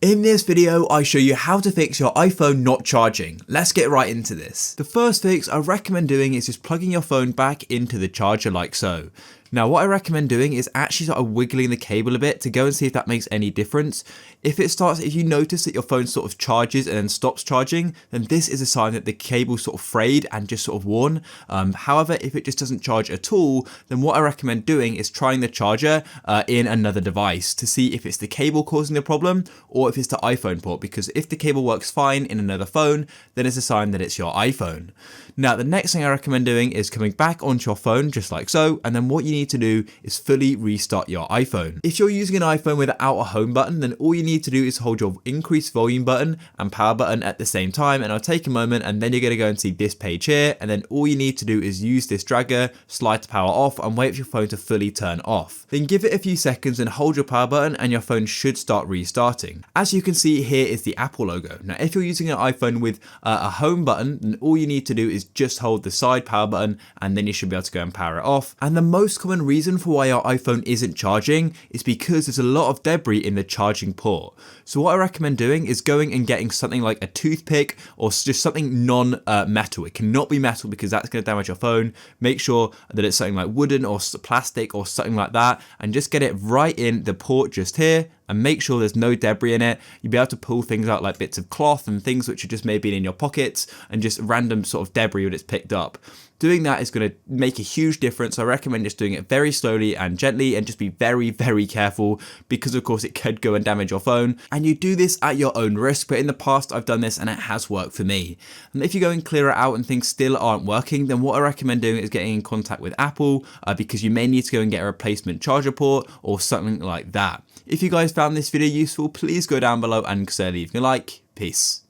In this video, I show you how to fix your iPhone not charging. Let's get right into this. The first fix I recommend doing is just plugging your phone back into the charger like so. Now what I recommend doing is actually sort of wiggling the cable a bit to go and see if that makes any difference. If you notice that your phone sort of charges and then stops charging, then this is a sign that the cable's sort of frayed and just sort of worn. However, if it just doesn't charge at all, then what I recommend doing is trying the charger in another device to see if it's the cable causing the problem or if it's the iPhone port, because if the cable works fine in another phone, then it's a sign that it's your iPhone. Now, the next thing I recommend doing is coming back onto your phone just like so, and then what you need to do is fully restart your iPhone. If you're using an iPhone without a home button, then all you need to do is hold your increase volume button and power button at the same time, and I'll take a moment and then you're going to go and see this page here, and then all you need to do is use this dragger, slide to power off and wait for your phone to fully turn off. Then give it a few seconds and hold your power button and your phone should start restarting. As you can see, here is the Apple logo. Now if you're using an iPhone with a home button, then all you need to do is just hold the side power button and then you should be able to go and power it off. And the most common reason for why your iPhone isn't charging is because there's a lot of debris in the charging port. So what I recommend doing is going and getting something like a toothpick or just something non-metal. It cannot be metal because that's going to damage your phone. Make sure that it's something like wooden or plastic or something like that, and just get it right in the port just here and make sure there's no debris in it. You'll be able to pull things out like bits of cloth and things which are just maybe in your pockets and just random sort of debris that it's picked up. Doing that is going to make a huge difference. I recommend just doing it very slowly and gently and just be very, very careful because of course it could go and damage your phone. And you do this at your own risk, but in the past I've done this and it has worked for me. And if you go and clear it out and things still aren't working, then what I recommend doing is getting in contact with Apple because you may need to go and get a replacement charger port or something like that. If you guys found this video useful, please go down below and leave me a like. Peace.